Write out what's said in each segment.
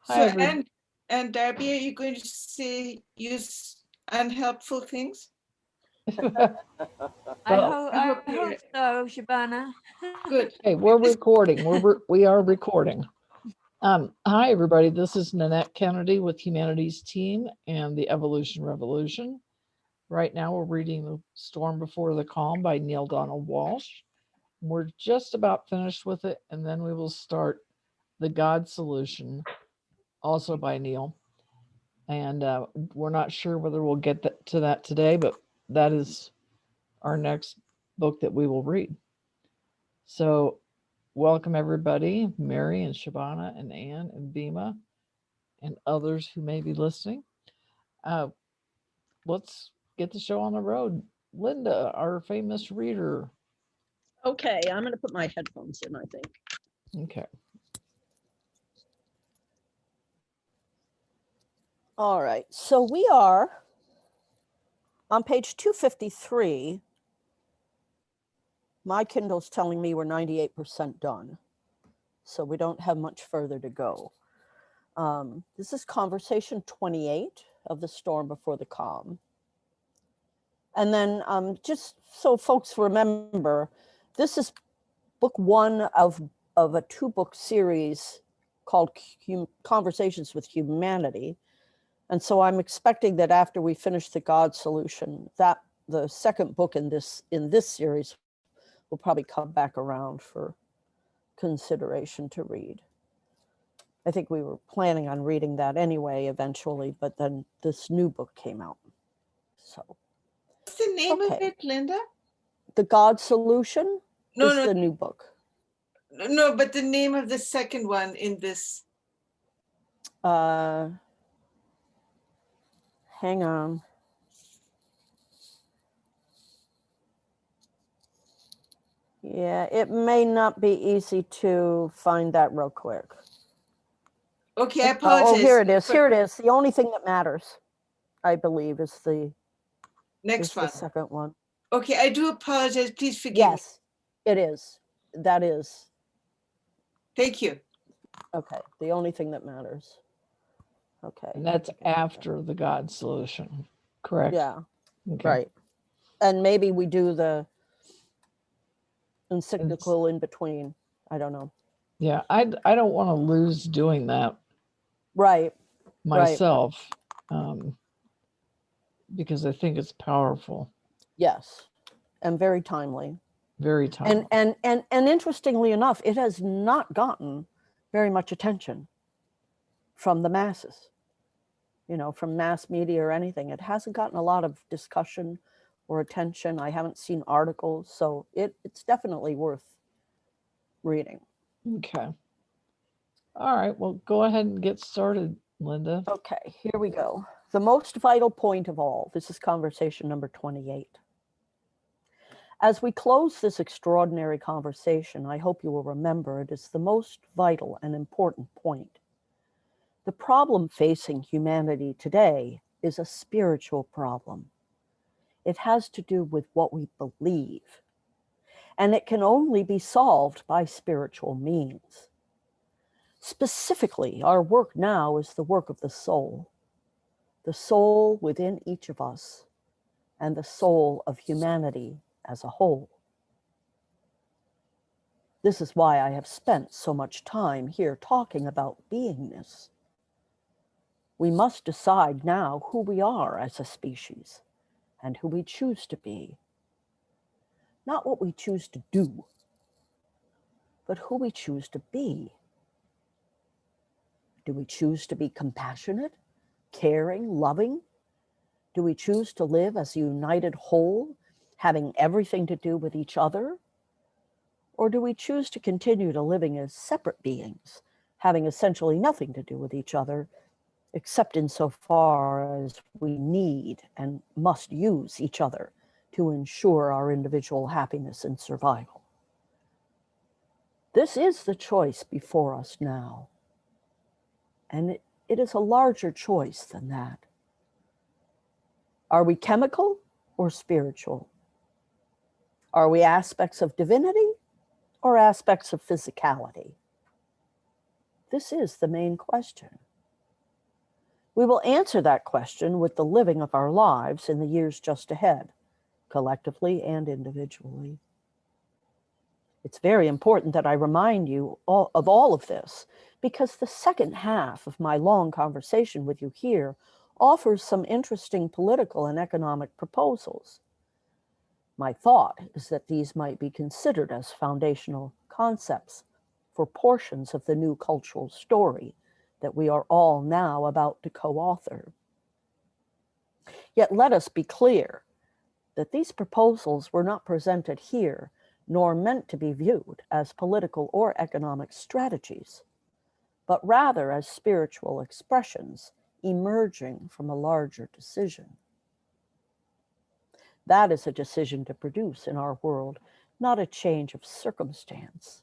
So, and Darby, are you going to say use unhelpful things? I hope hope so, Shabana. Good. Okay, we're recording. We are recording. Hi, everybody. This is Nannette Kennedy with Humanities Team and the Evolution Revolution. Right now, we're reading The Storm Before the Calm by Neale Walsch. We're just about finished with it, and then we will start The God Solution, also by Neale. And we're not sure whether we'll get to that today, but that is our next book that we will read. So welcome everybody, Mary and Shabana and Anne and Bima and others who may be listening. Let's get the show on the road. Linda, our famous reader. Okay, I'm going to put my headphones in, I think. Okay. All right, so we are on page 253. My Kindle's telling me we're 98% done, so we don't have much further to go. This is conversation 28 of The Storm Before the Calm. And then just so folks remember, this is book one of a two-book series called Conversations with Humanity. And so I'm expecting that after we finish the God Solution, that the second book in this series will probably come back around for consideration to read. I think we were planning on reading that anyway eventually, but then this new book came out. So what's the name of it, Linda? The God Solution is the new book. No, but the name of the second one in this. Hang on. Yeah, it may not be easy to find that real quick. Okay, I apologize. Oh, here it is. Here it is. The Only Thing That Matters, I believe, is the next one. The second one. Okay, I do apologize. Please forgive me. Yes, it is. That is. Thank you. Okay, The Only Thing That Matters. Okay. And that's after the God Solution, correct? Yeah, okay. Right. And maybe we do the encyclical in between. I don't know. Yeah, I don't want to lose doing that. Right. Myself, because I think it's powerful. Yes, and very timely. Very timely. And interestingly enough, it has not gotten very much attention from the masses, from mass media or anything. It hasn't gotten a lot of discussion or attention. I haven't seen articles, so it's definitely worth reading. Okay. All right, well, go ahead and get started, Linda. Okay, here we go. The most vital point of all. This is conversation number 28. As we close this extraordinary conversation, I hope you will remember it is the most vital and important point. The problem facing humanity today is a spiritual problem. It has to do with what we believe, and it can only be solved by spiritual means. Specifically, our work now is the work of the soul within each of us, and the soul of humanity as a whole. This is why I have spent so much time here talking about beingness. We must decide now who we are as a species and who we choose to be. Not what we choose to do, but who we choose to be. Do we choose to be compassionate, caring, loving? Do we choose to live as a united whole, having everything to do with each other? Or do we choose to continue to living as separate beings, having essentially nothing to do with each other, except insofar as we need and must use each other to ensure our individual happiness and survival? This is the choice before us now. And it is a larger choice than that. Are we chemical or spiritual? Are we aspects of divinity or aspects of physicality? This is the main question. We will answer that question with the living of our lives in the years just ahead, collectively and individually. It's very important that I remind you of all of this, because the second half of my long conversation with you here offers some interesting political and economic proposals. My thought is that these might be considered as foundational concepts for portions of the new cultural story that we are all now about to co-author. Yet let us be clear that these proposals were not presented here nor meant to be viewed as political or economic strategies, but rather as spiritual expressions emerging from a larger decision. That is a decision to produce in our world not a change of circumstance,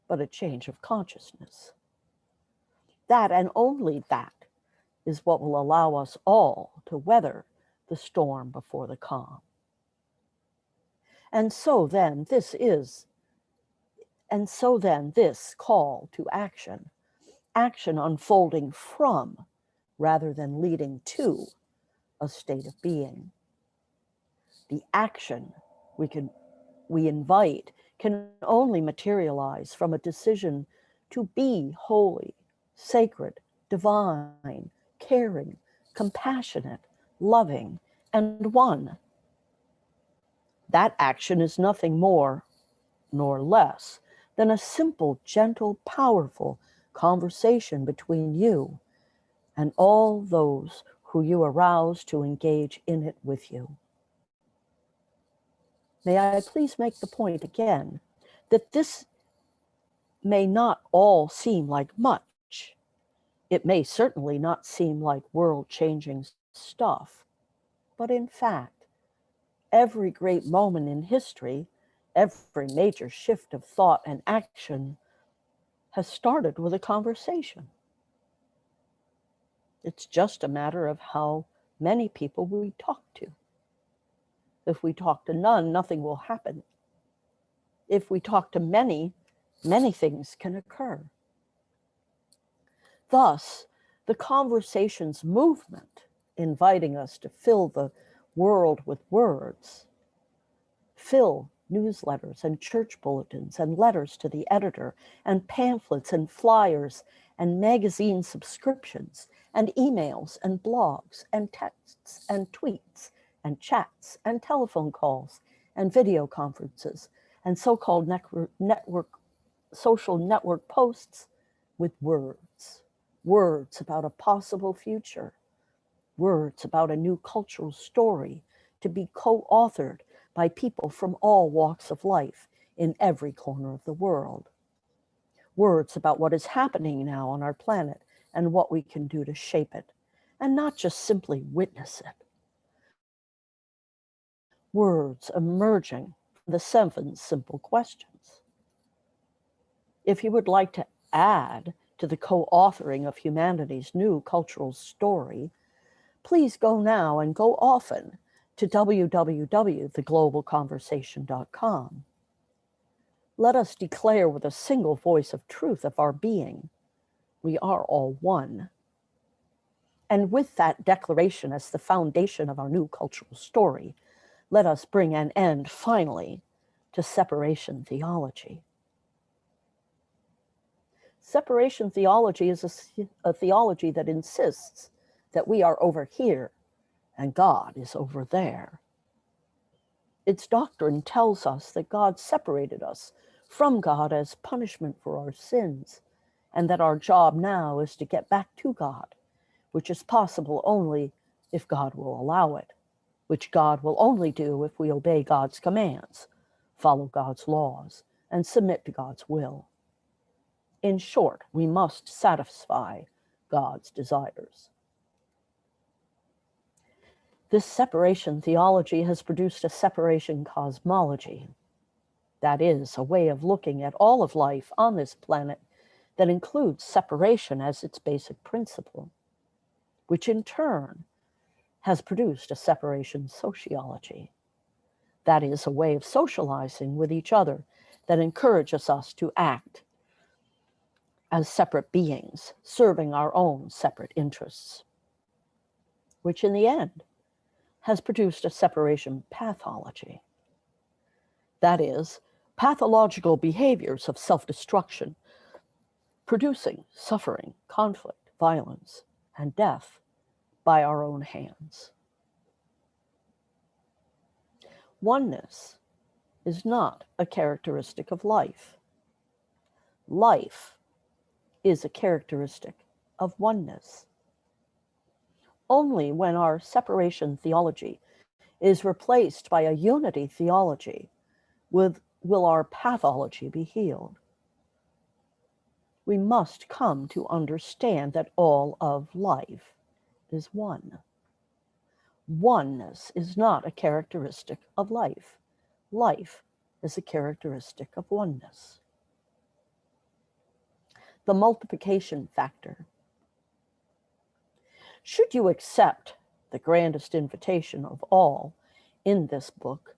but a change of consciousness. That and only that is what will allow us all to weather the storm before the calm. And so then this call to action, action unfolding from rather than leading to a state of being. The action we invite can only materialize from a decision to be holy, sacred, divine, caring, compassionate, loving, and one. That action is nothing more nor less than a simple, gentle, powerful conversation between you and all those who you arouse to engage in it with you. May I please make the point again that this may not all seem like much. It may certainly not seem like world-changing stuff, but in fact, every great moment in history, every major shift of thought and action has started with a conversation. It's just a matter of how many people we talk to. If we talk to none, nothing will happen. If we talk to many, many things can occur. Thus, the conversations movement, inviting us to fill the world with words, fill newsletters and church bulletins and letters to the editor and pamphlets and flyers and magazine subscriptions and emails and blogs and texts and tweets and chats and telephone calls and video conferences and so-called social network posts with words about a possible future, words about a new cultural story to be co-authored by people from all walks of life in every corner of the world. Words about what is happening now on our planet and what we can do to shape it, and not just simply witness it. Words emerging from the 7 simple questions. If you would like to add to the co-authoring of humanity's new cultural story, please go now and go often to www.theglobalconversation.com. Let us declare with a single voice of truth of our being, we are all one. And with that declaration as the foundation of our new cultural story, let us bring an end finally to separation theology. Separation theology is a theology that insists that we are over here and God is over there. Its doctrine tells us that God separated us from God as punishment for our sins, and that our job now is to get back to God, which is possible only if God will allow it, which God will only do if we obey God's commands, follow God's laws, and submit to God's will. In short, we must satisfy God's desires. This separation theology has produced a separation cosmology. That is, a way of looking at all of life on this planet that includes separation as its basic principle, which in turn has produced a separation sociology. That is, a way of socializing with each other that encourages us to act as separate beings, serving our own separate interests. which in the end has produced a separation pathology. That is, pathological behaviors of self-destruction, producing suffering, conflict, violence, and death by our own hands. Oneness is not a characteristic of life. Life is a characteristic of oneness. Only when our separation theology is replaced by a unity theology will our pathology be healed. We must come to understand that all of life is one. Oneness is not a characteristic of life. Life is a characteristic of oneness. The multiplication factor. Should you accept the grandest invitation of all in this book,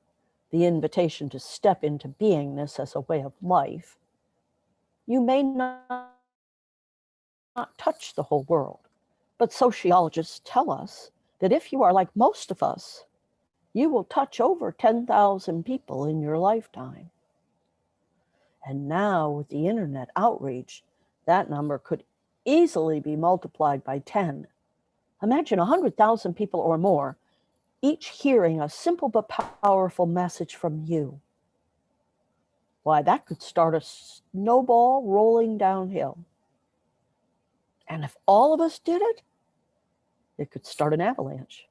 the invitation to step into beingness as a way of life, you may not touch the whole world. But sociologists tell us that if you are like most of us, you will touch over 10,000 people in your lifetime. And now with the internet outreach, that number could easily be multiplied by 10. Imagine 100,000 people or more, each hearing a simple but powerful message from you. Why, that could start a snowball rolling downhill. And if all of us did it, it could start an avalanche.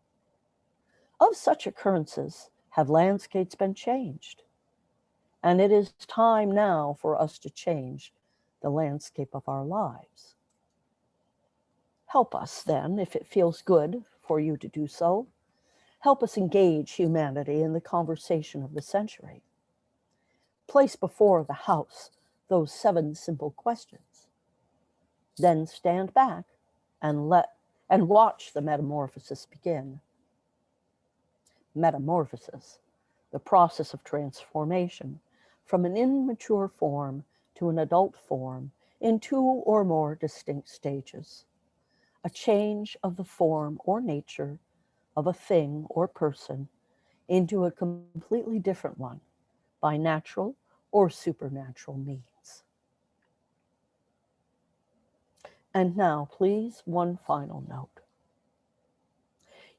Of such occurrences have landscapes been changed. And it is time now for us to change the landscape of our lives. Help us then, if it feels good for you to do so. Help us engage humanity in the conversation of the century. Place before the house those 7 simple questions. Then stand back and watch the metamorphosis begin. Metamorphosis, the process of transformation from an immature form to an adult form in 2 or more distinct stages. A change of the form or nature of a thing or person into a completely different one by natural or supernatural means. And now, please, one final note.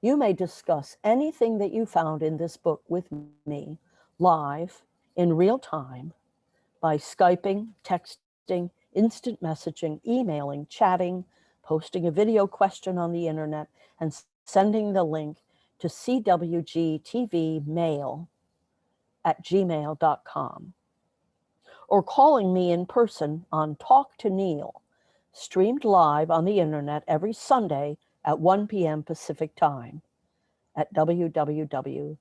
You may discuss anything that you found in this book with me live in real time by Skyping, texting, instant messaging, emailing, chatting, posting a video question on the internet, and sending the link to cwgtvmail@gmail.com, or calling me in person on Talk to Neale, streamed live on the internet every Sunday at 1 p.m. Pacific Time at www.cwg.tv.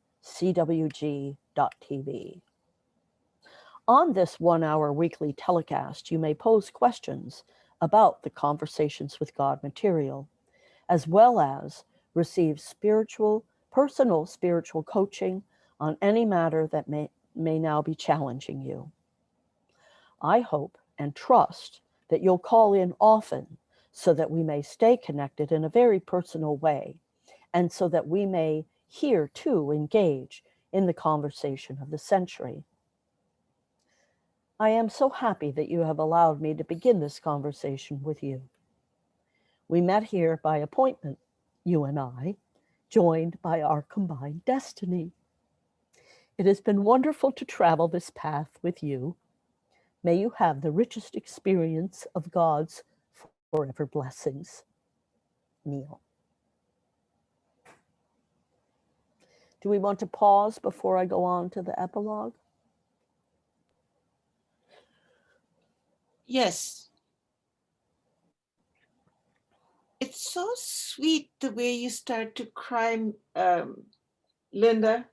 On this 1-hour weekly telecast, you may pose questions about the Conversations with God material, as well as receive personal spiritual coaching on any matter that may now be challenging you. I hope and trust that you'll call in often so that we may stay connected in a very personal way, and so that we may here too engage in the conversation of the century. I am so happy that you have allowed me to begin this conversation with you. We met here by appointment, you and I, joined by our combined destiny. It has been wonderful to travel this path with you. May you have the richest experience of God's forever blessings. Neale. Do we want to pause before I go on to the epilogue? Yes. It's so sweet the way you start to cry, Linda.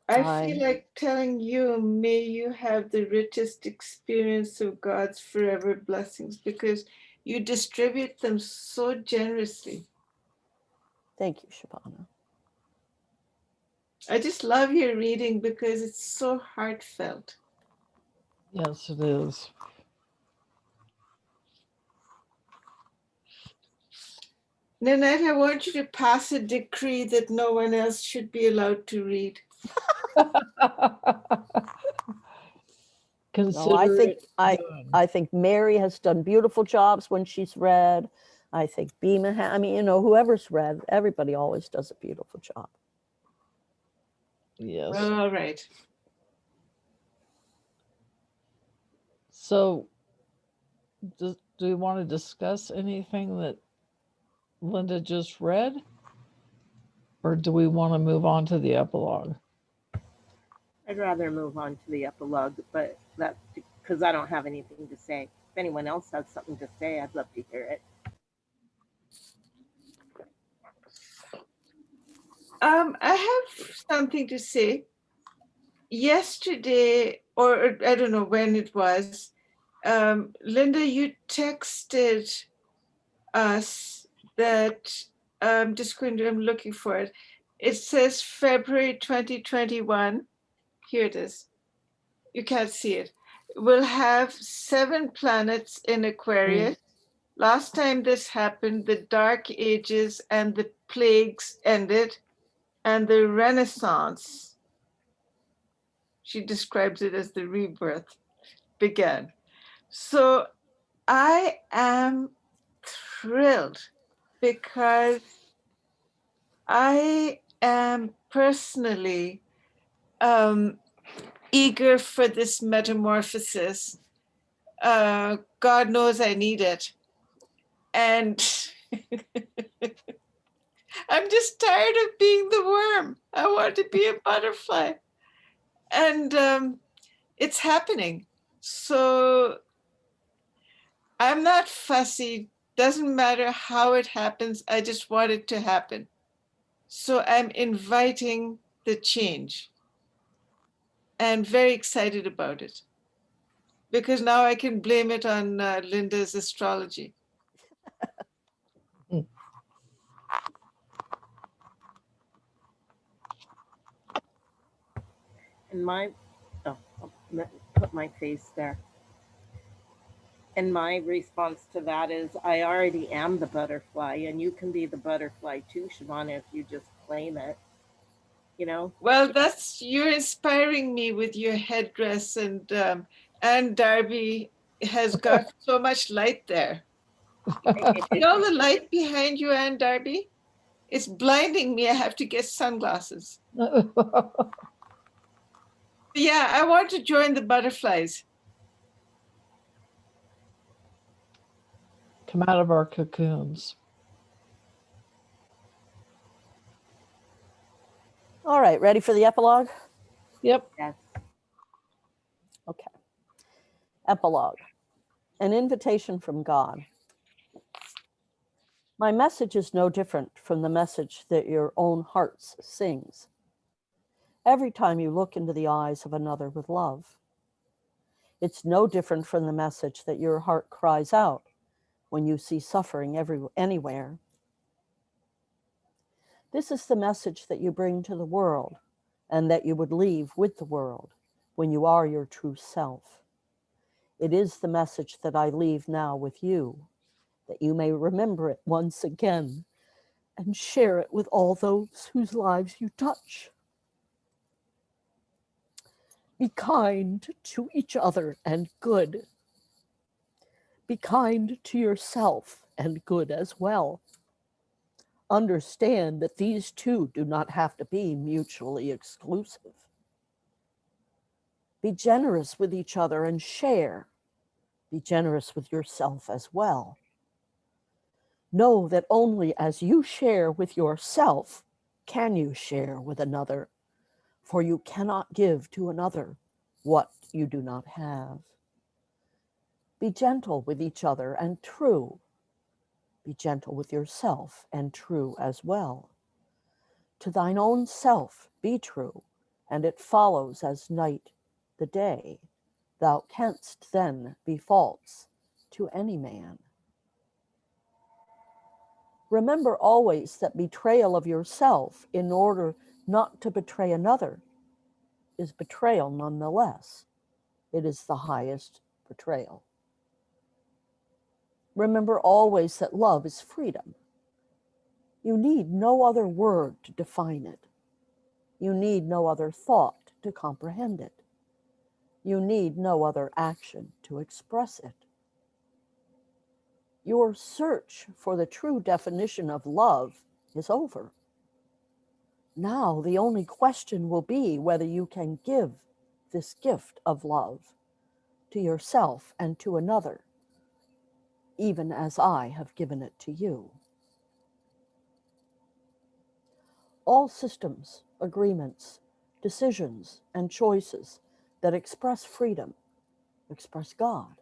I feel like telling you, may you have the richest experience of God's forever blessings, because you distribute them so generously. Thank you, Shabana. I just love your reading because it's so heartfelt. Yes, it is. Nannette, I want you to pass a decree that no one else should be allowed to read. Consider No, I think it I done. I think Mary has done beautiful jobs when she's read. I think Beema I mean, you know, whoever's read, everybody always does a beautiful job. Yes. All right. So, do you want to discuss anything that Linda just read? Or do we want to move on to the epilogue? I'd rather move on to the epilogue, but that's because I don't have anything to say. If anyone else has something to say, I'd love to hear it. I have something to say. Yesterday, or I don't know when it was, Linda, you texted us that I'm looking for it. It says February 2021. Here it is. You can't see it. We'll have 7 planets in Aquarius. Last time this happened, the Dark Ages and the plagues ended, and the Renaissance, she describes it as the rebirth, began. So I am thrilled because I am personally eager for this metamorphosis. God knows I need it. And I'm just tired of being the worm. I want to be a butterfly. And it's happening. So I'm not fussy. Doesn't matter how it happens. I just want it to happen. So I'm inviting the change and very excited about it because now I can blame it on Linda's astrology. And I'll put my face there. And my response to that is, I already am the butterfly, and you can be the butterfly too, Shabana, if you just claim it. You know? Well, you're inspiring me with your headdress, and Anne Darby has got so much light there. You know the light behind you, Anne Darby? It's blinding me. I have to get sunglasses. Yeah, I want to join the butterflies. Come out of our cocoons. All right, ready for the epilogue? Yep. Yes. Okay. Epilogue. An invitation from God. My message is no different from the message that your own hearts sings. Every time you look into the eyes of another with love. It's no different from the message that your heart cries out when you see suffering anywhere. This is the message that you bring to the world and that you would leave with the world when you are your true self. It is the message that I leave now with you, that you may remember it once again and share it with all those whose lives you touch. Be kind to each other and good. Be kind to yourself and good as well. Understand that these two do not have to be mutually exclusive. Be generous with each other and share. Be generous with yourself as well. Know that only as you share with yourself can you share with another, for you cannot give to another what you do not have. Be gentle with each other and true. Be gentle with yourself and true as well. To thine own self be true, and it follows as night the day. Thou canst then be false to any man. Remember always that betrayal of yourself in order not to betray another is betrayal nonetheless. It is the highest betrayal. Remember always that love is freedom. You need no other word to define it. You need no other thought to comprehend it. You need no other action to express it. Your search for the true definition of love is over. Now the only question will be whether you can give this gift of love to yourself and to another, even as I have given it to you. All systems, agreements, decisions, and choices that express freedom express God.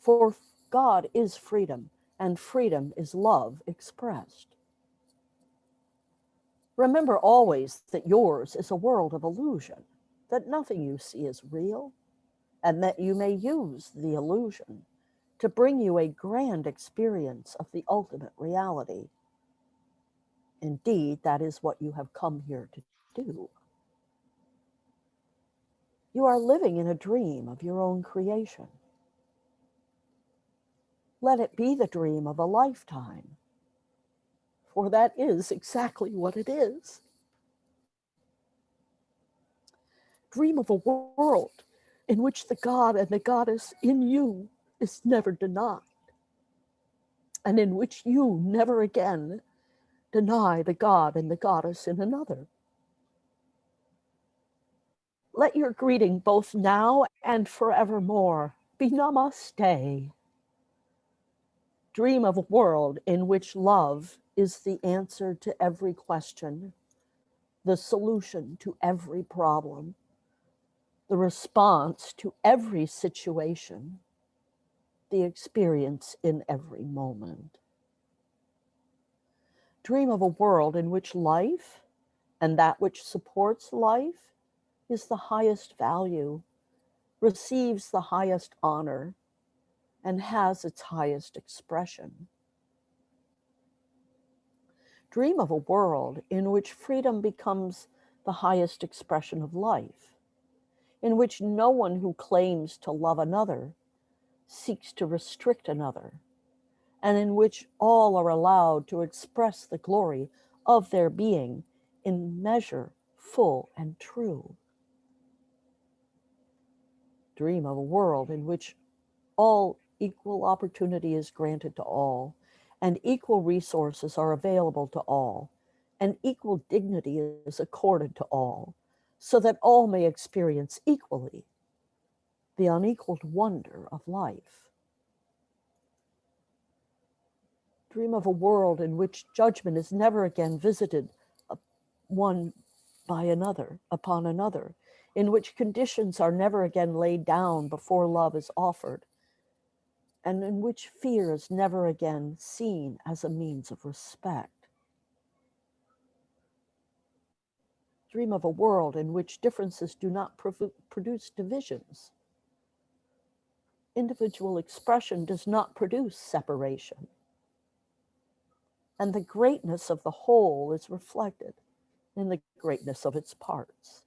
For God is freedom, and freedom is love expressed. Remember always that yours is a world of illusion, that nothing you see is real, and that you may use the illusion to bring you a grand experience of the ultimate reality. Indeed, that is what you have come here to do. You are living in a dream of your own creation. Let it be the dream of a lifetime, for that is exactly what it is. Dream of a world in which the God and the goddess in you is never denied, and in which you never again deny the God and the goddess in another. Let your greeting both now and forevermore be namaste. Dream of a world in which love is the answer to every question, the solution to every problem, the response to every situation, the experience in every moment. Dream of a world in which life and that which supports life is the highest value, receives the highest honor, and has its highest expression. Dream of a world in which freedom becomes the highest expression of life, in which no one who claims to love another seeks to restrict another, and in which all are allowed to express the glory of their being in measure full and true. Dream of a world in which all equal opportunity is granted to all, and equal resources are available to all, and equal dignity is accorded to all, so that all may experience equally the unequaled wonder of life. Dream of a world in which judgment is never again visited one by another, upon another, in which conditions are never again laid down before love is offered, and in which fear is never again seen as a means of respect. Dream of a world in which differences do not produce divisions. Individual expression does not produce separation, and the greatness of the whole is reflected in the greatness of its parts.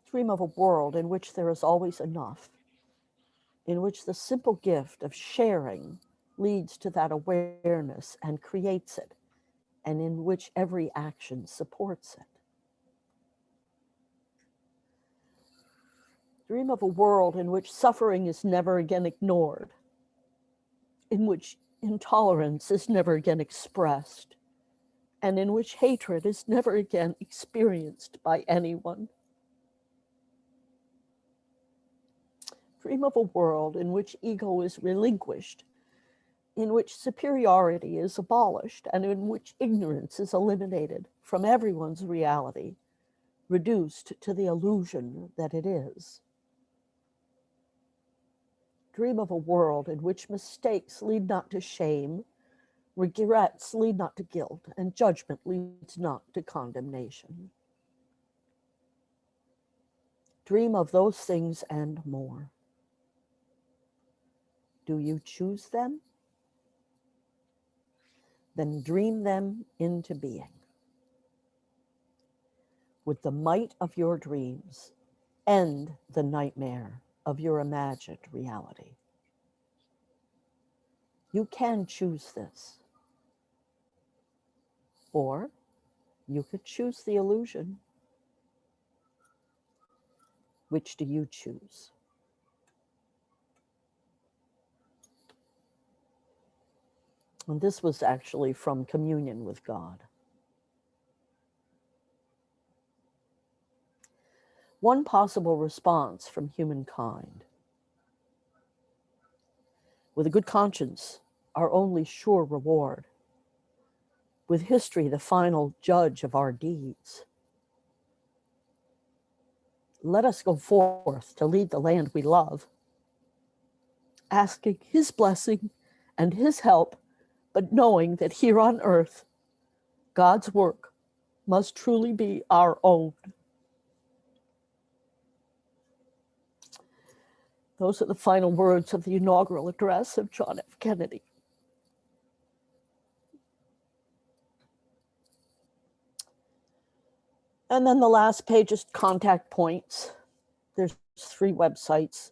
Dream of a world in which there is always enough, in which the simple gift of sharing leads to that awareness and creates it, and in which every action supports it. Dream of a world in which suffering is never again ignored, in which intolerance is never again expressed, and in which hatred is never again experienced by anyone. Dream of a world in which ego is relinquished, in which superiority is abolished, and in which ignorance is eliminated from everyone's reality, reduced to the illusion that it is. Dream of a world in which mistakes lead not to shame, regrets lead not to guilt, and judgment leads not to condemnation. Dream of those things and more. Do you choose them? Then dream them into being. With the might of your dreams, end the nightmare of your imagined reality. You can choose this. Or you could choose the illusion. Which do you choose? And this was actually from communion with God. One possible response from humankind. With a good conscience, our only sure reward. With history, the final judge of our deeds. Let us go forth to lead the land we love, asking his blessing and his help, but knowing that here on earth, God's work must truly be our own. Those are the final words of the inaugural address of John F. Kennedy. And then the last page is contact points. There's 3 websites.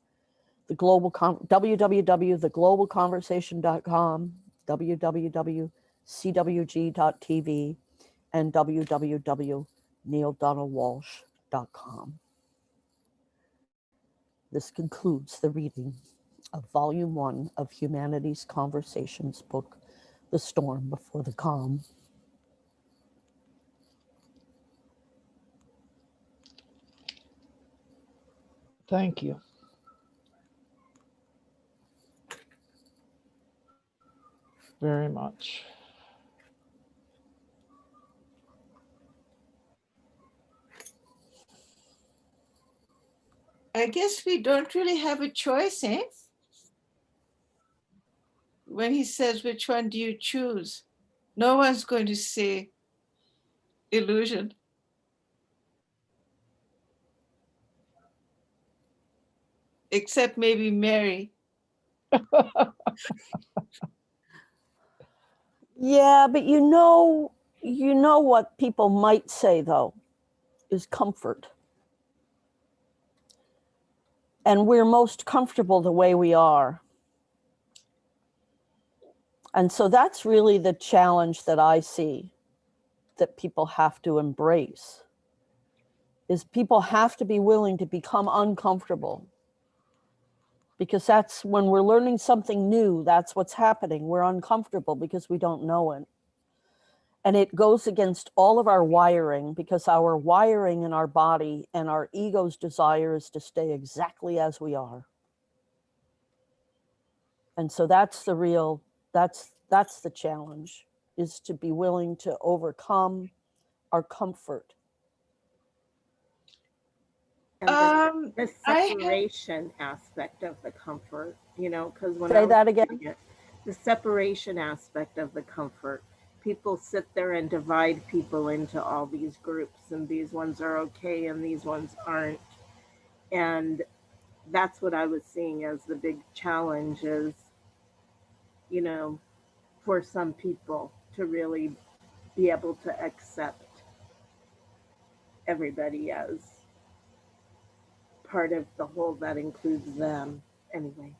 www.theglobalconversation.com, www.cwg.tv, and www.neildonaldwalsh.com. This concludes the reading of Volume 1 of Humanity's Conversations book, The Storm Before the Calm. Thank you. Very much. I guess we don't really have a choice, eh? When he says, which one do you choose? No one's going to say illusion. Except maybe Mary. Yeah, but you know what people might say, though, is comfort. And we're most comfortable the way we are. And so that's really the challenge that I see that people have to embrace, is people have to be willing to become uncomfortable. Because that's when we're learning something new, that's what's happening. We're uncomfortable because we don't know it. And it goes against all of our wiring, because our wiring in our body and our ego's desire is to stay exactly as we are. And so that's the real, that's the challenge, is to be willing to overcome our comfort. And the I have, separation aspect of the comfort, you know, because when I Say was that again. reading it, the separation aspect of the comfort, people sit there and divide people into all these groups, and these ones are okay and these ones aren't. And that's what I was seeing as the big challenge is, you know, for some people to really be able to accept everybody as part of the whole that includes them. Anyway,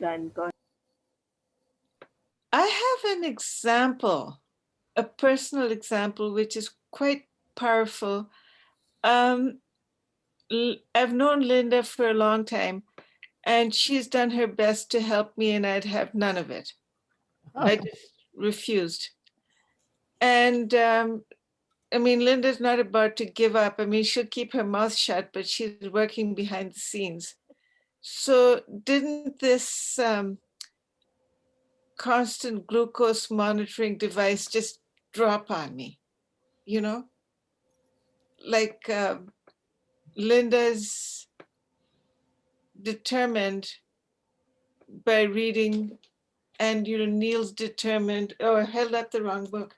done. Go ahead. I have an example, a personal example, which is quite powerful. I've known Linda for a long time, and she's done her best to help me, and I'd have none of it. I just refused. And I mean, Linda's not about to give up. I mean, she'll keep her mouth shut, but she's working behind the scenes. So didn't this constant glucose monitoring device just drop on me? You know, like Linda's determined by reading, and you know, Neale's determined. Oh, I held up the wrong book.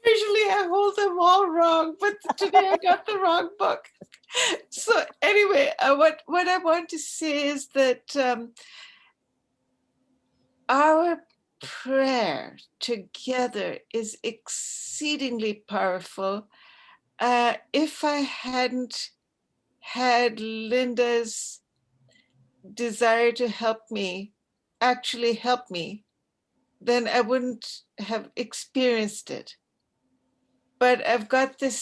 Usually I hold them all wrong, but today I got the wrong book. So anyway, what I want to say is that our prayer together is exceedingly powerful. If I hadn't had Linda's desire to help me actually help me, then I wouldn't have experienced it. But I've got this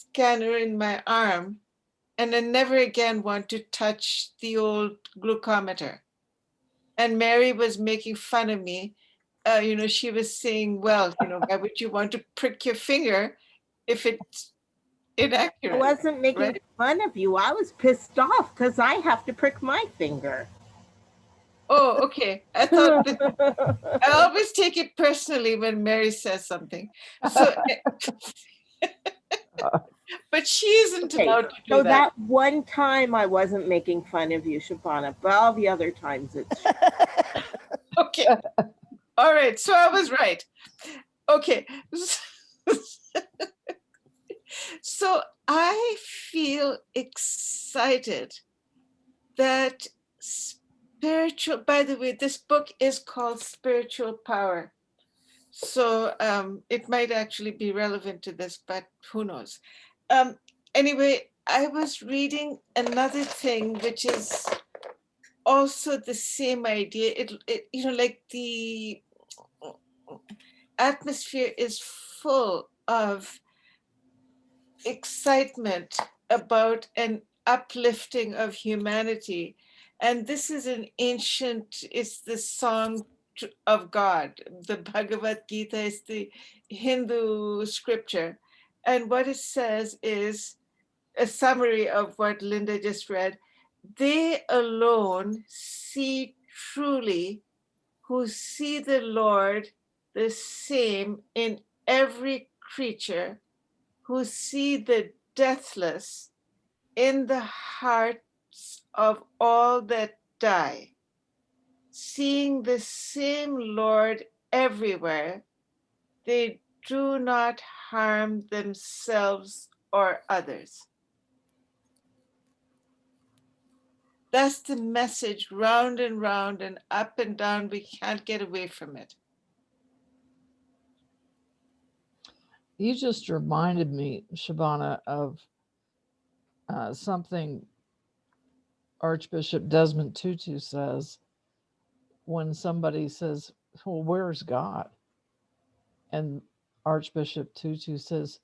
scanner in my arm, and I never again want to touch the old glucometer. And Mary was making fun of me. She was saying, well, why would you want to prick your finger if it's I inaccurate? wasn't making right? fun of you. I was pissed off because I have to prick my finger. Oh, okay. I thought I always take it personally when Mary says something. So, but she isn't Okay, allowed to do so that. that one time I wasn't making fun of you, Shabana, but all the other times it's Okay. All right. So I was right. Okay. So I feel excited that by the way, this book is called Spiritual Power. So it might actually be relevant to this, but who knows? Anyway, I was reading another thing, which is also the same idea. Like the atmosphere is full of excitement about an uplifting of humanity. And this is it's the song of God. The Bhagavad Gita is the Hindu scripture. And what it says is a summary of what Linda just read. They alone see truly, who see the Lord the same in every creature, who see the deathless in the hearts of all that die, seeing the same Lord everywhere, they do not harm themselves or others. That's the message, round and up and down. We can't get away from it. You just reminded me, Shabana, of something Archbishop Desmond Tutu says when somebody says, well, where's God? And Archbishop Tutu says,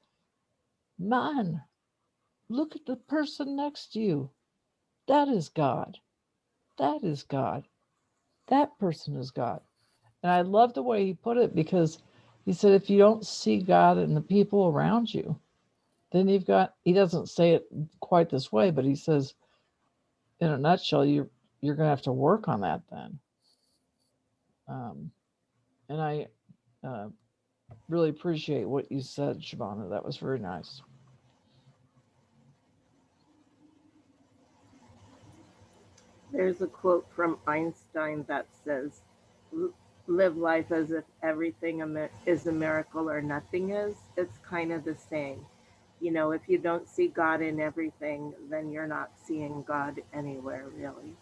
man, look at the person next to you. That is God. That is God. That person is God. And I love the way he put it, because he said, if you don't see God in the people around you, then he doesn't say it quite this way, but he says, in a nutshell, you're going to have to work on that then. And I really appreciate what you said, Shabana. That was very nice. There's a quote from Einstein that says, live life as if everything is a miracle or nothing is. It's kind of the same. If you don't see God in everything, then you're not seeing God anywhere, really.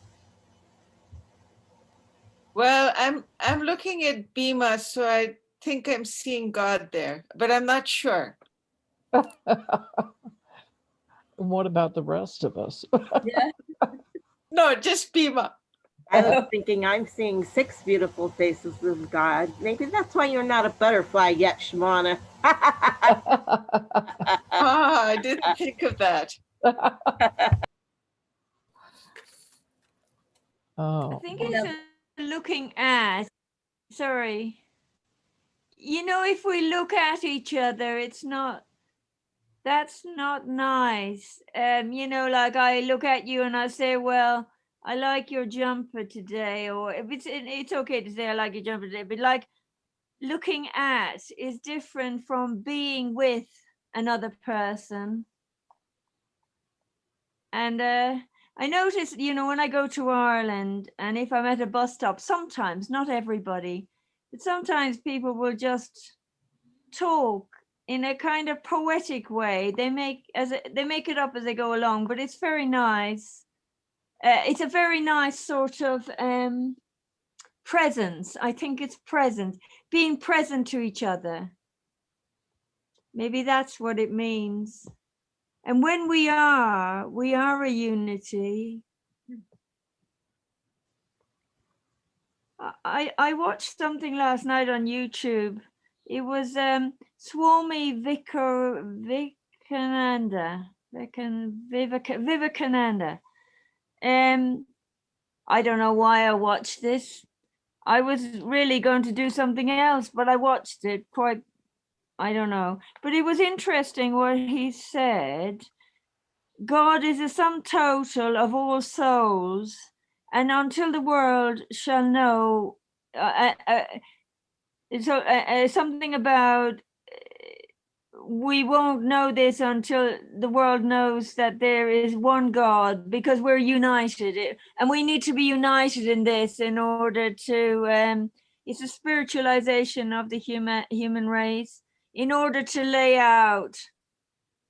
Well, I'm looking at Bima, so I think I'm seeing God there, but I'm not sure. And what about the rest of us? Yeah. No, just Bima. I was thinking I'm seeing 6 beautiful faces of God. Maybe that's why you're not a butterfly yet, Shabana. I didn't think of that. Oh, I think it's looking at, sorry. If we look at each other, that's not nice. Like I look at you and I say, well, I like your jumper today, or if it's okay to say I like your jumper today, but like looking at is different from being with another person. And I notice, when I go to Ireland and if I'm at a bus stop, sometimes, not everybody, but sometimes people will just talk in a kind of poetic way. They make it up as they go along, but it's very nice. It's a very nice sort of presence. I think it's present, being present to each other. Maybe that's what it means. And when we are a unity. I watched something last night on YouTube. It was Swami Vivekananda. Vivekananda. I don't know why I watched this. I was really going to do something else, but I watched it quite, I don't know. But it was interesting what he said. God is a sum total of all souls, and until the world shall know, something about we won't know this until the world knows that there is one God, because we're united, and we need to be united in this in order to. It's a spiritualization of the human race in order to lay out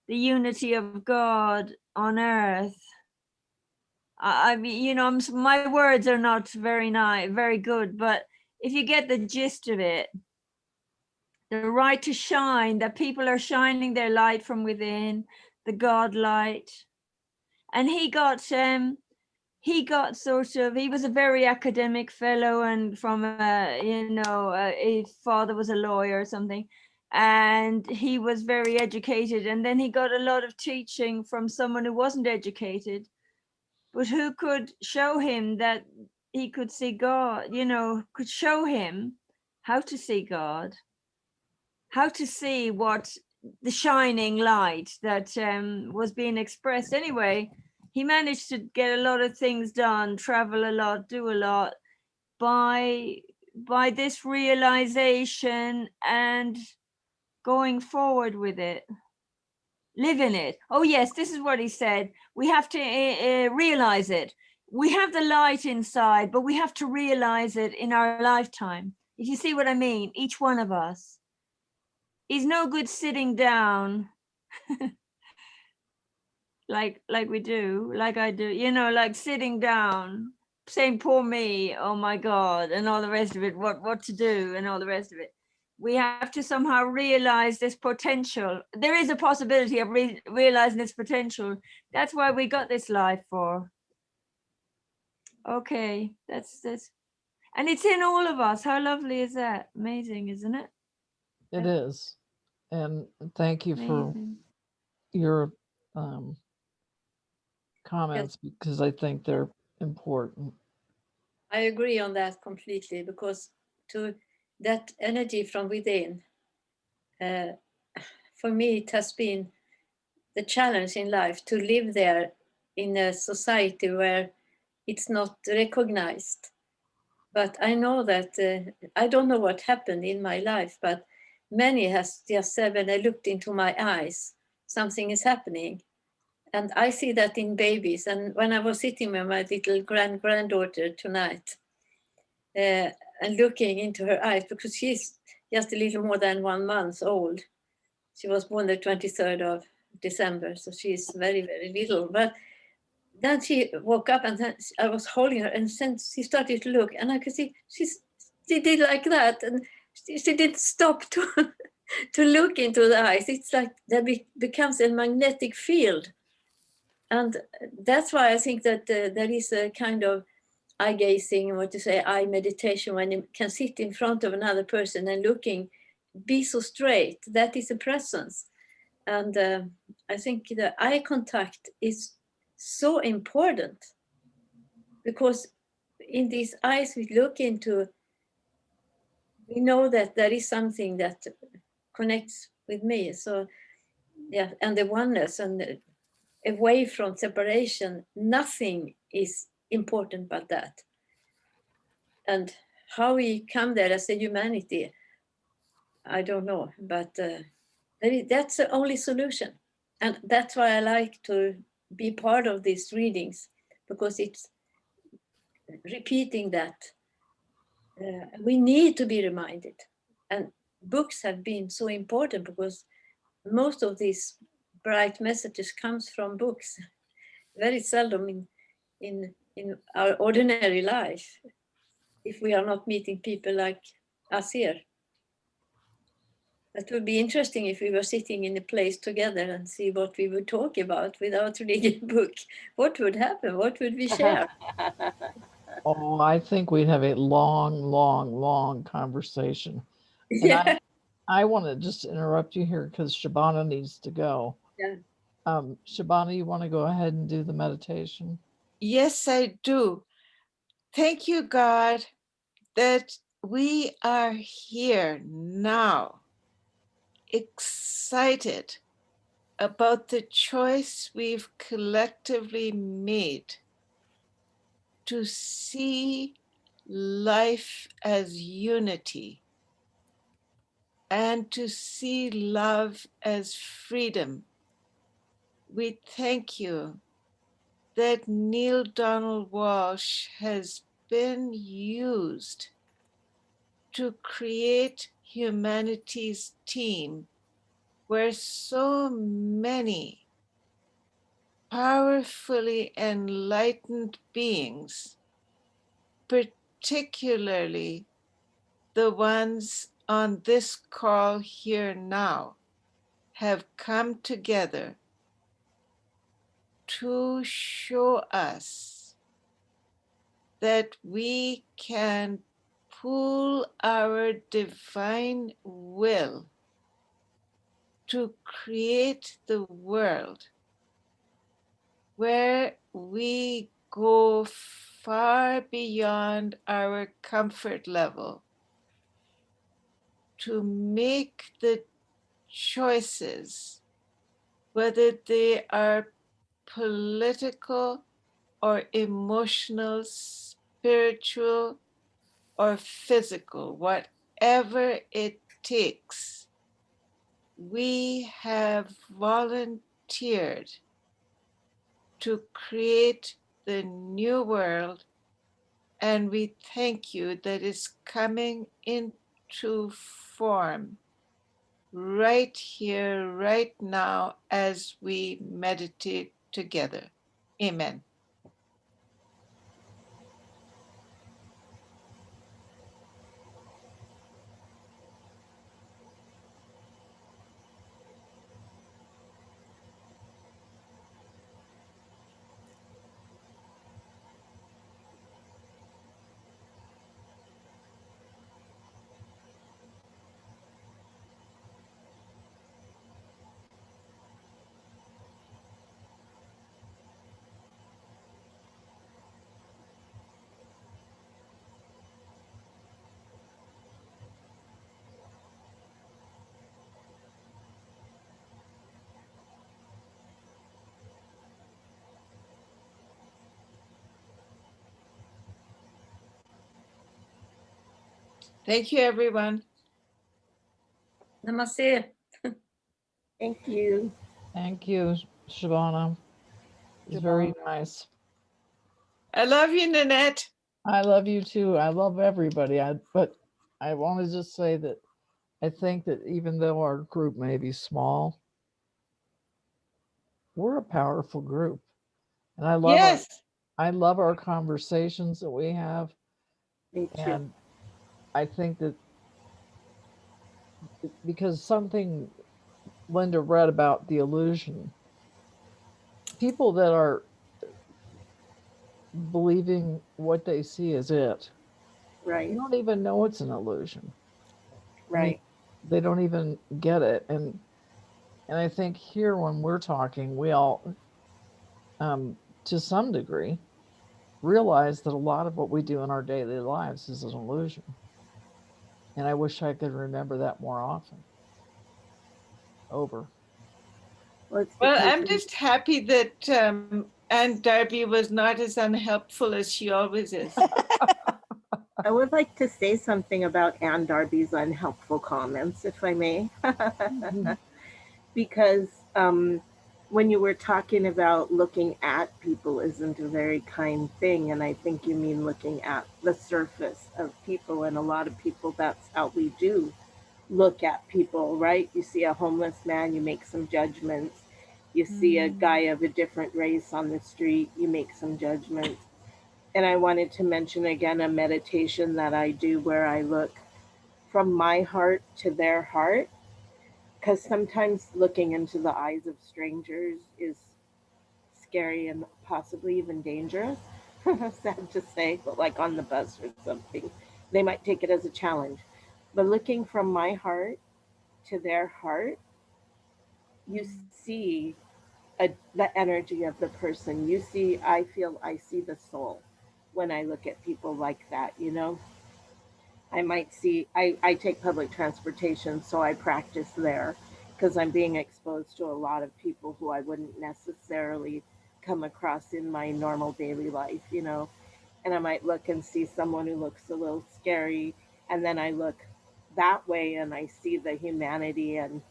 the unity of God on earth. I mean, you know, my words are not very good, but if you get the gist of it, the right to shine, that people are shining their light from within, the God light. And he got sort of, he was a very academic fellow, and from his father was a lawyer or something, and he was very educated, and then he got a lot of teaching from someone who wasn't educated, but who could show him that he could see God, you know, could show him how to see God, how to see what the shining light that was being expressed. Anyway, he managed to get a lot of things done, travel a lot, do a lot by this realization and going forward with it, live in it. Oh yes, this is what he said. We have to realize it. We have the light inside, but we have to realize it in our lifetime. If you see what I mean, each one of us. He's no good sitting down like we do, like I do, you know, like sitting down, saying poor me, oh my God, and all the rest of it, what to do and all the rest of it. We have to somehow realize this potential. There is a possibility of realizing this potential. That's why we got this life for. Okay, that's and it's in all of us. How lovely is that? Amazing, isn't it? It is. And thank you for Amazing. your comments, because I think they're important. I agree on that completely, because to that energy from within, for me, it has been the challenge in life to live there in a society where it's not recognized. But I know that, I don't know what happened in my life, but many has just said, when I looked into my eyes, something is happening. And I see that in babies. And when I was sitting with my little granddaughter tonight, and looking into her eyes, because she's just a little more than 1 month old. She was born the 23rd of December, so she's very, very little. But then she woke up, and then I was holding her, and then she started to look, and I could see she did like that, and she didn't stop to to look into the eyes. It's like there becomes a magnetic field. And that's why I think that there is a kind of eye gazing, or to say eye meditation, when you can sit in front of another person and looking, be so straight. That is a presence. And I think the eye contact is so important, because in these eyes we look into, we know that there is something that connects with me. So yeah, and the oneness, and away from separation, nothing is important but that. And how we come there as a humanity, I don't know, but that's the only solution. And that's why I like to be part of these readings, because it's repeating that. We need to be reminded. And books have been so important, because most of these bright messages comes from books. Very seldom in our ordinary life, if we are not meeting people like us here. It would be interesting if we were sitting in a place together and see what we would talk about without reading a book. What would happen? What would we share? Oh, I think we'd have a long, long, long conversation. And Yeah. I want to just interrupt you here because Shabana needs to go. Yeah. Shabana, you want to go ahead and do the meditation? Yes, I do. Thank you, God, that we are here now, excited about the choice we've collectively made to see life as unity and to see love as freedom. We thank you that Neale Donald Walsch has been used to create humanity's team where so many powerfully enlightened beings, particularly the ones on this call here now, have come together to show us that we can pool our divine will to create the world where we go far beyond our comfort level to make the choices, whether they are political or emotional, spiritual or physical, whatever it takes. We have volunteered to create the new world, and we thank you that it's coming into form right here, right now, as we meditate together. Amen. Thank you, everyone. Namaste. Thank you. Thank you, Shabana. It's very nice. I love you, Nannette. I love you too. I love everybody. But I want to just say that I think that even though our group may be small, we're a powerful group. And Yes. I love our conversations that we have. Me too. And I think that because something Linda read about the illusion, people that are believing what they see is it, Right. they don't even know it's an illusion. I mean, Right. they don't even get it. And I think here when we're talking, we all, to some degree, realize that a lot of what we do in our daily lives is an illusion. And I wish I could remember that more often. Over. Well, it's Well, because I'm just happy that Aunt Darby was not as unhelpful as she always is. I would like to say something about Anne Darby's unhelpful comments, if I may. Because when you were talking about looking at people isn't a very kind thing, and I think you mean looking at the surface of people, and a lot of people, that's how we do look at people, right? You see a homeless man, you make some judgments. You see a guy of a different race on the street, you make some judgments. And I wanted to mention again a meditation that I do where I look from my heart to their heart, because sometimes looking into the eyes of strangers is scary and possibly even dangerous. sad to say, but like on the bus or something, they might take it as a challenge. But looking from my heart to their heart, you see the energy of the person. You see, I feel I see the soul when I look at people like that, you know? I might see, I take public transportation, so I practice there because I'm being exposed to a lot of people who I wouldn't necessarily come across in my normal daily life, you know? And I might look and see someone who looks a little scary, and then I look that way and I see the humanity and,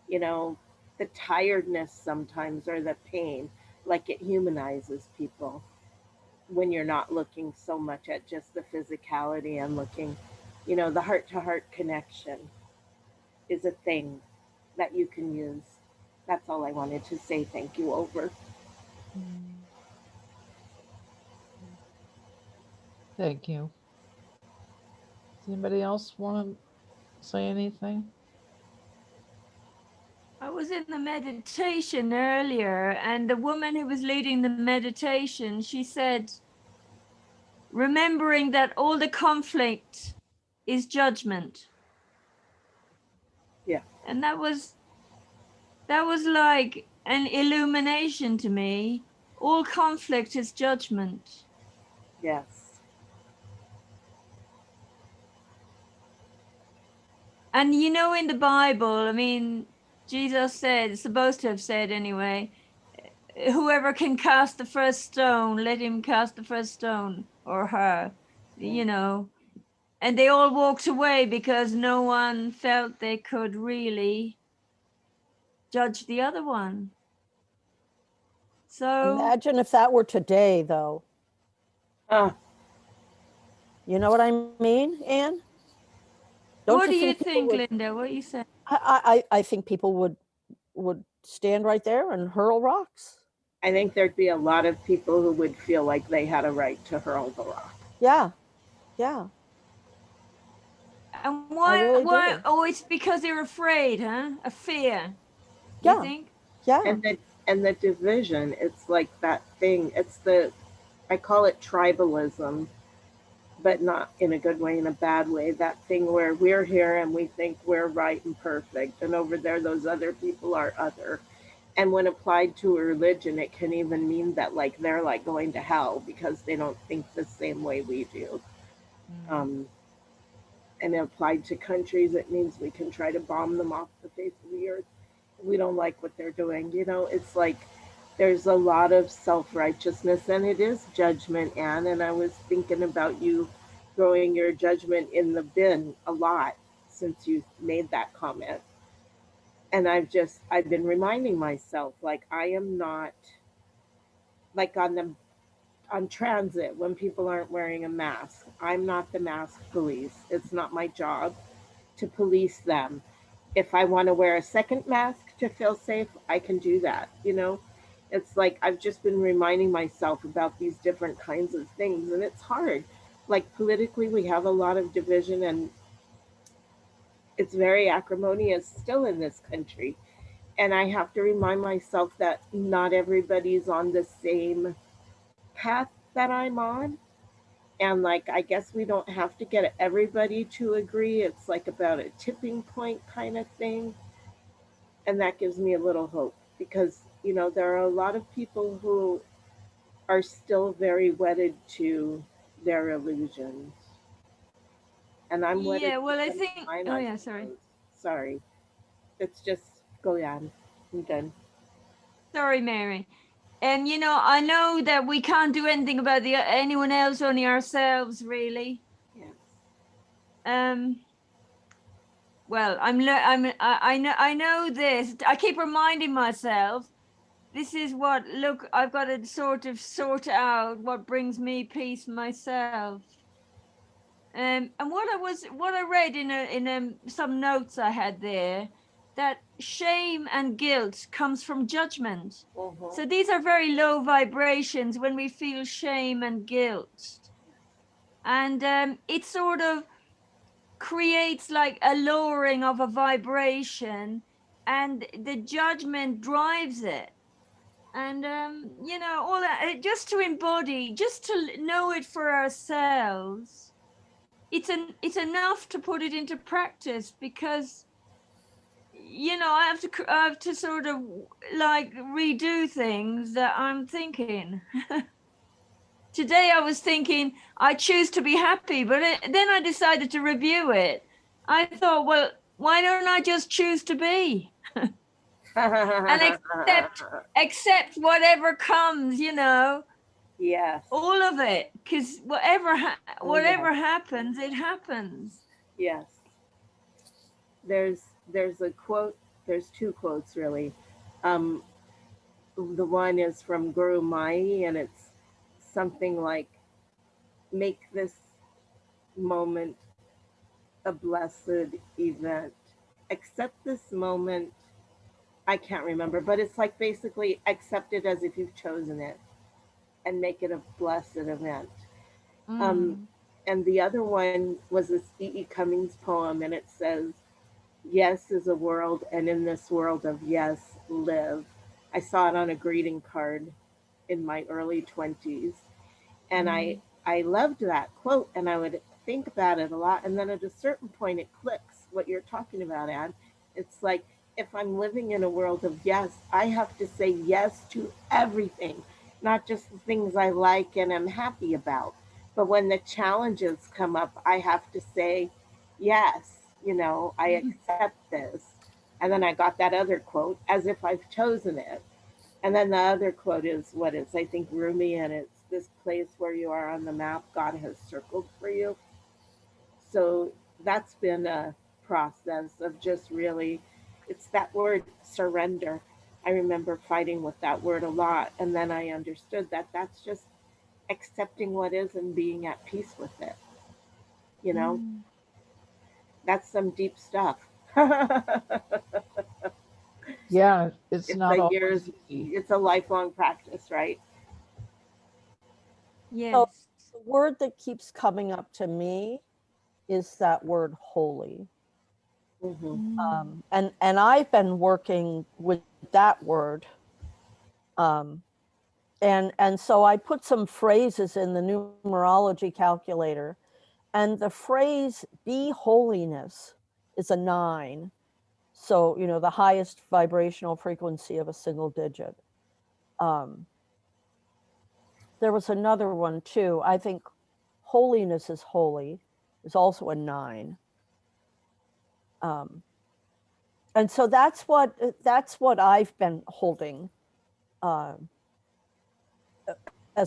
you know, the tiredness sometimes or the pain, like it humanizes people when you're not looking so much at just the physicality and looking, you know, the heart to heart connection is a thing that you can use. That's all I wanted to say. Thank you. Over. Thank you. Does anybody else want to say anything? I was in the meditation earlier, and the woman who was leading the meditation, she said, remembering that all the conflict is judgment. Yeah. And that was like an illumination to me. All conflict is judgment. Yes. And you know, in the Bible, I mean, Jesus said, supposed to have said anyway, whoever can cast the first stone, let him cast the first stone, or her, you know. And they all walked away because no one felt they could really judge the other one. So Imagine if that were today, though. Uh, You know what I mean, Anne? what do you people think, would- Linda? What you say? I think people would stand right there and hurl rocks. I think there'd be a lot of people who would feel like they had a right to hurl the rock. Yeah, yeah. And I really why? do. Oh, it's because they're afraid, huh? A fear. Yeah. You think? Yeah. And the division, it's like that thing. It's the, I call it tribalism, but not in a good way, in a bad way. That thing where we're here and we think we're right and perfect, and over there those other people are other. And when applied to a religion, it can even mean that like they're like going to hell because they don't think the same way we do. Um, and applied to countries, it means we can try to bomb them off the face of the earth. We don't like what they're doing. You know, it's like there's a lot of self righteousness and it is judgment, Anne. And I was thinking about you throwing your judgment in the bin a lot since you made that comment. And I've been reminding myself, like, I am not like on transit when people aren't wearing a mask. I'm not the mask police. It's not my job to police them. If I want to wear a second mask to feel safe, I can do that. You know, it's like I've just been reminding myself about these different kinds of things, and it's hard. Like politically, we have a lot of division, and it's very acrimonious still in this country. And I have to remind myself that not everybody's on the same path that I'm on. And like, I guess we don't have to get everybody to agree. It's like about a tipping point kind of thing. And that gives me a little hope because, you know, there are a lot of people who are still very wedded to their illusions. And I'm wedded Yeah. to Well, I some of think. mine, Oh I yeah. Sorry. suppose. Sorry. It's just go on. I'm done. Sorry, Mary. And you know, I know that we can't do anything about anyone else, only ourselves, really. Yes. Well, I know this. I keep reminding myself. This is what. Look, I've got to sort of sort out what brings me peace myself. And what I read in some notes I had there, that shame and guilt comes from judgment. Mm-hmm. So these are very low vibrations when we feel shame and guilt. And it sort of creates like a lowering of a vibration, and the judgment drives it. And you know, all that, just to embody, just to know it for ourselves. It's enough to put it into practice, because you know, I have to sort of like redo things that I'm thinking. Today I was thinking I choose to be happy, but then I decided to review it. I thought, well, why don't I just choose to be and accept whatever comes, you know, Yes. all of it, because whatever Oh, yes. happens, it happens. Yes. There's a quote, there's two quotes really. Um, the one is from Guru Mai, and it's something like, make this moment a blessed event. Accept this moment. I can't remember, but it's like basically accept it as if you've chosen it and make it a blessed event. Um, and the other one was this E.E. Cummings poem, and it says, yes is a world, and in this world of yes, live. I saw it on a greeting card in my early 20s. And I loved that quote, and I would think about it a lot. And then at a certain point, it clicks what you're talking about, Anne. It's like, if I'm living in a world of yes, I have to say yes to everything, not just the things I like and am happy about. But when the challenges come up, I have to say, yes, you know, I accept this. And then I got that other quote, as if I've chosen it. And then the other quote is what is, I think, Rumi, and it's this place where you are on the map, God has circled for you. So that's been a process of just really, it's that word surrender. I remember fighting with that word a lot. And then I understood that that's just accepting what is and being at peace with it. You know, that's some deep stuff. Yeah, it's not a always years, easy. it's a lifelong practice, right? So Yes. the word that keeps coming up to me is that word holy. Mm-hmm. And I've been working with that word. And so I put some phrases in the numerology calculator, and the phrase be holiness is a 9. So, you know, the highest vibrational frequency of a single digit. There was another one too. I think holiness is holy is also a 9. And so that's what I've been holding as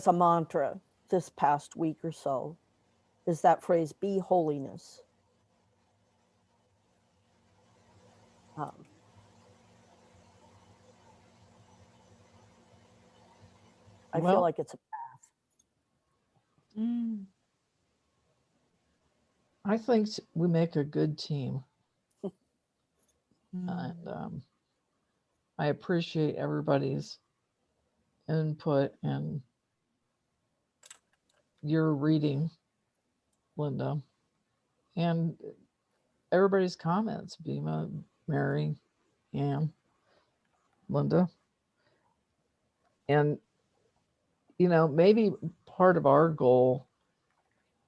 a mantra this past week or so, is that phrase, be holiness. I feel Well, like it's a I think we make a good team. And I appreciate everybody's input and your reading, Linda, and everybody's comments, Bima, Mary, Anne, Linda. And, you know, maybe part of our goal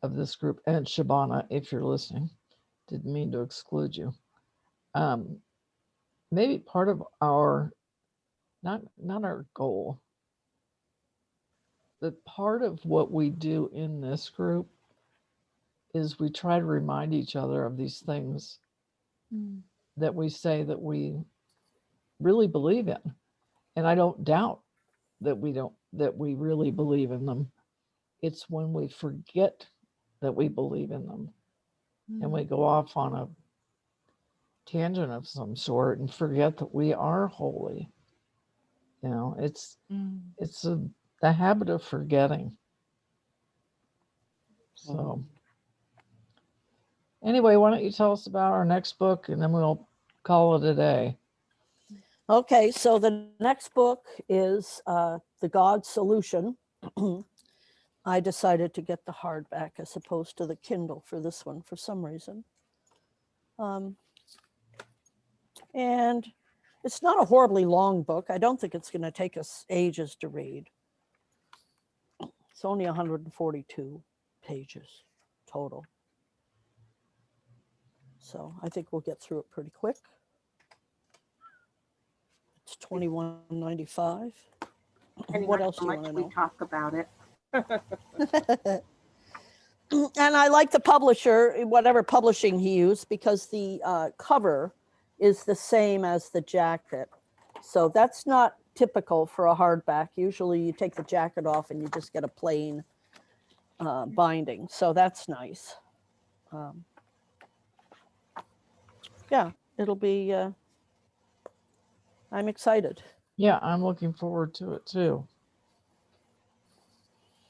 of this group, and Shabana, if you're listening, didn't mean to exclude you. Maybe part of our, not our goal, but part of what we do in this group is we try to remind each other of these things that we say that we really believe in. And I don't doubt that we really believe in them. It's when we forget that we believe in them and we go off on a tangent of some sort and forget that we are holy. You know, it's the habit of forgetting. So anyway, why don't you tell us about our next book, and then we'll call it a day. Okay, so the next book is The God Solution. I decided to get the hardback as opposed to the Kindle for this one for some reason. And It's not a horribly long book. I don't think it's going to take us ages to read. It's only 142 pages total. So I think we'll get through it pretty quick. It's $21.95. Depending What on else how do you much want to we know? talk about it. And I like the publisher, whatever publishing he used, because the cover is the same as the jacket. So that's not typical for a hardback. Usually you take the jacket off and you just get a plain binding. So that's nice. Yeah, it'll be, I'm excited. Yeah, I'm looking forward to it too.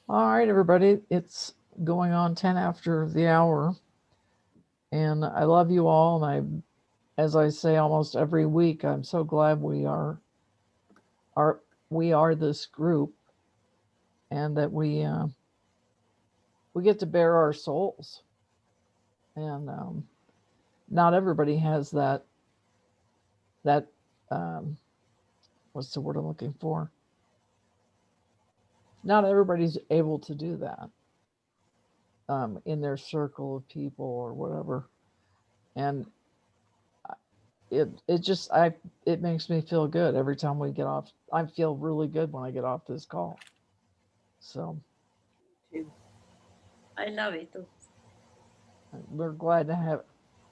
All right, everybody, it's going on 10 after the hour. And I love you all. And as I say almost every week, I'm so glad we are this group, and that we get to bare our souls. And not everybody has that what's the word I'm looking for? Not everybody's able to do that in their circle of people or whatever. And it makes me feel good every time we get off. I feel really good when I get off this call. So I love it. we're glad to have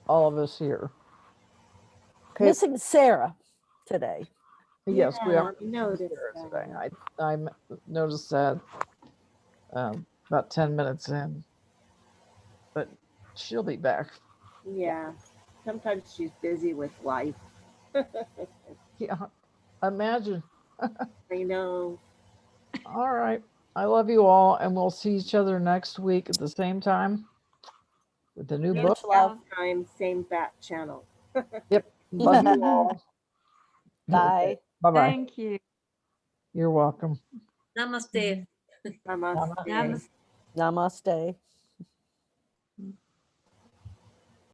all of us here. Okay. Missing Sarah today. Yes, we Yeah, are I noticed today. that. I noticed that about 10 minutes in, but she'll be back. Yeah, sometimes she's busy with life. Yeah, imagine. I know. All right. I love you all, and we'll see each other next week at the same time with the new Much book. love. Time, same bat channel. Yep. Love you all. Bye. Bye-bye. Thank you. You're welcome. Namaste. Namaste. Namaste. Namaste.